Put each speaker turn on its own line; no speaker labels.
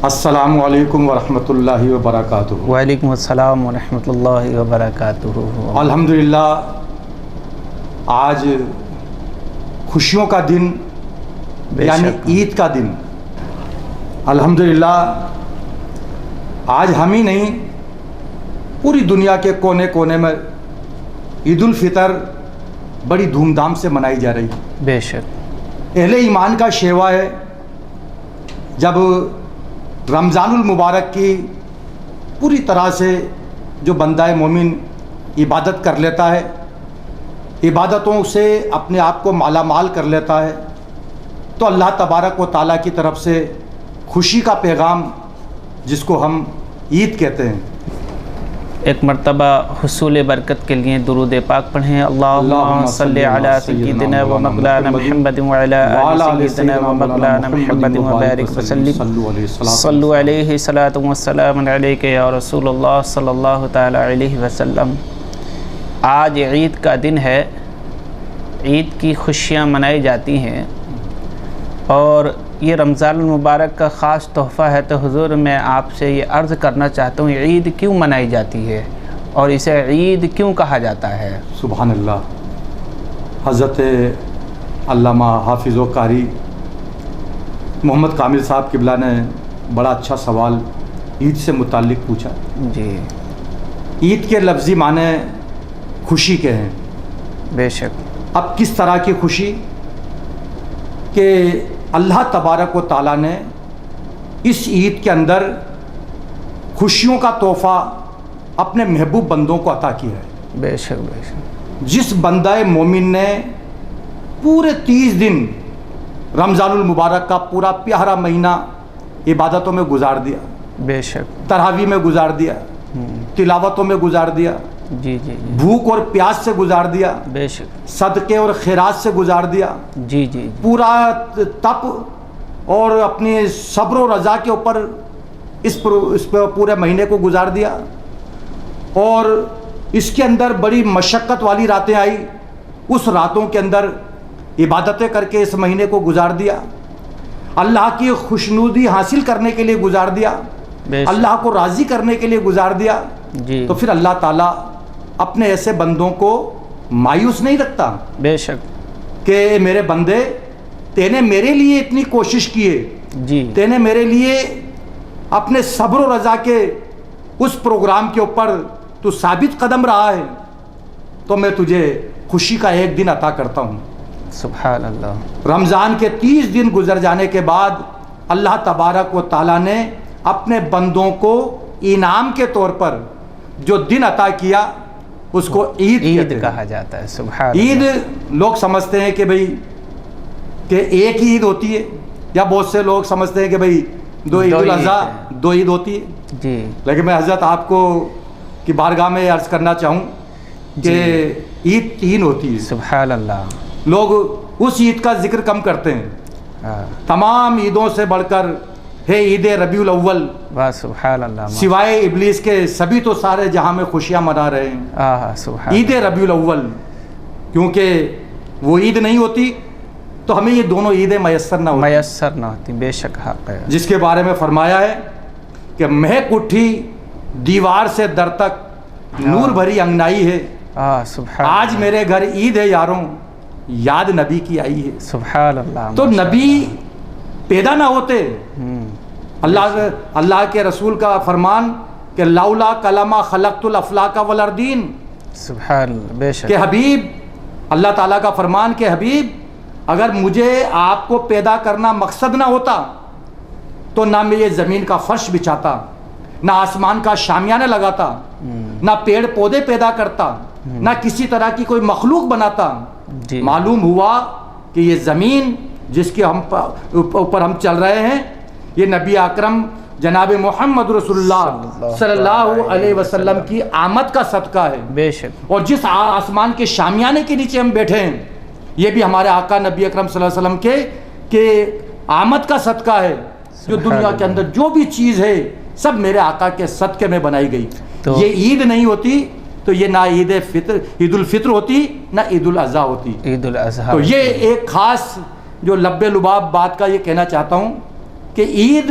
السلام علیکم ورحمۃ اللہ وبرکاتہ۔
وعلیکم السلام ورحمۃ اللہ وبرکاتہ۔
الحمدللہ آج خوشیوں کا دن یعنی عید کا دن۔ الحمدللہ آج ہم ہی نہیں پوری دنیا کے کونے کونے میں عید الفطر بڑی دھوم دھام سے منائی جا رہی ہے۔
بے شک
اہل ایمان کا شیوا ہے جب رمضان المبارک کی پوری طرح سے جو بندہ مومن عبادت کر لیتا ہے، عبادتوں سے اپنے آپ کو مالا مال کر لیتا ہے، تو اللہ تبارک و تعالیٰ کی طرف سے خوشی کا پیغام جس کو ہم عید کہتے ہیں۔
ایک مرتبہ حصول برکت کے لیے درود پاک پڑھیں۔ اللہم صلی علی سیدنا و مولانا محمد وعلی آل سیدنا و مولانا محمد وبارک وسلم۔ صلو علیہ صلاۃ و سلام علیک یا رسول اللہ صلی اللہ تعالی علیہ وسلم۔ آج عید کا دن ہے، عید کی خوشیاں منائی جاتی ہیں، اور یہ رمضان المبارک کا خاص تحفہ ہے۔ تو حضور میں آپ سے یہ عرض کرنا چاہتا ہوں، عید کیوں منائی جاتی ہے اور اسے عید کیوں کہا جاتا ہے؟
سبحان اللہ۔ حضرت علامہ حافظ و قاری محمد کامل صاحب قبلہ نے بڑا اچھا سوال عید سے متعلق پوچھا۔
جی،
عید کے لفظی معنی خوشی کے ہیں۔
بے شک۔
اب کس طرح کی خوشی کہ اللہ تبارک و تعالیٰ نے اس عید کے اندر خوشیوں کا تحفہ اپنے محبوب بندوں کو عطا کیا ہے۔
بے شک بے شک۔
جس بندہ مومن نے پورے 30 دن رمضان المبارک کا پورا پیارا مہینہ عبادتوں میں گزار دیا،
بے شک،
تراویح میں گزار دیا، تلاوتوں میں گزار دیا،
جی جی جی،
بھوک اور پیاس سے گزار دیا،
بے شک،
صدقے اور خیرات سے گزار دیا،
جی جی،
پورا تپ اور اپنی صبر و رضا کے اوپر اس پورے مہینے کو گزار دیا، اور اس کے اندر بڑی مشقت والی راتیں آئی، اس راتوں کے اندر عبادتیں کر کے اس مہینے کو گزار دیا، اللہ کی خوشنودی حاصل کرنے کے لیے گزار دیا، اللہ کو راضی کرنے کے لیے گزار دیا،
جی،
تو پھر اللہ تعالیٰ اپنے ایسے بندوں کو مایوس نہیں رکھتا
بے شک
کہ میرے بندے تے نے میرے لیے اتنی کوشش کی ہے،
جی،
تے نے میرے لیے اپنے صبر و رضا کے اس پروگرام کے اوپر تو ثابت قدم رہا ہے، تو میں تجھے خوشی کا ایک دن عطا کرتا ہوں۔
سبحان اللہ۔
رمضان کے 30 دن گزر جانے کے بعد اللہ تبارک و تعالیٰ نے اپنے بندوں کو انعام کے طور پر جو دن عطا کیا اس کو عید کہتے ہیں۔
کہا جاتا ہے۔ سبحان
عید
اللہ۔
لوگ سمجھتے ہیں کہ بھئی کہ ایک ہی عید ہوتی ہے، یا بہت سے لوگ سمجھتے ہیں کہ بھئی دو عید الاضحیٰ دو عید ہوتی ہے،
جی،
لیکن میں حضرت آپ کو کی بارگاہ میں عرض کرنا چاہوں کہ عید 3 ہوتی ہے۔
سبحان اللہ۔
لوگ اس عید کا ذکر کم کرتے ہیں، تمام عیدوں سے بڑھ کر ہے عید ربیع الاول،
واہ سبحان اللہ،
سوائے ابلیس کے سبھی تو سارے جہاں میں خوشیاں منا رہے ہیں۔
سبحان
عید ربیع الاول، کیونکہ وہ عید نہیں ہوتی تو ہمیں یہ دونوں عیدیں میسر نہ
ہوتی، بے شک حق ہے۔
جس کے بارے میں فرمایا ہے کہ مہک اٹھی دیوار سے در تک، نور بھری انگنائی ہے،
سبحان
آج میرے گھر عید ہے یاروں، یاد نبی کی آئی ہے۔
سبحان اللہ۔
تو نبی پیدا نہ ہوتے، اللہ کے رسول کا فرمان کہ لولا کلمہ خلقت الافلاک والارضین،
سبحان اللہ، بے شک،
کہ حبیب، اللہ تعالیٰ کا فرمان کہ حبیب اگر مجھے آپ کو پیدا کرنا مقصد نہ ہوتا تو نہ میں یہ زمین کا فرش بچھاتا، نہ آسمان کا شامیانہ لگاتا، نہ پیڑ پودے پیدا کرتا، نہ کسی طرح کی کوئی مخلوق بناتا۔
جی،
معلوم ہوا کہ یہ زمین جس کے اوپر ہم چل رہے ہیں، یہ نبی اکرم جناب محمد رسول اللہ صلی اللہ علیہ وسلم کی آمد کا صدقہ ہے،
بے شک،
اور جس آسمان کے شامیانے کے نیچے ہم بیٹھے ہیں یہ بھی ہمارے آقا نبی اکرم صلی اللہ علیہ وسلم کے آمد کا صدقہ ہے۔ جو دنیا کے اندر جو بھی چیز ہے سب میرے آقا کے صدقے میں بنائی گئی۔ یہ عید نہیں ہوتی تو یہ نہ عید الفطر ہوتی نہ عید الاضحیٰ ہوتی۔
عید الاضحیٰ،
تو یہ ایک خاص جو لب لباب بات کا یہ کہنا چاہتا ہوں کہ عید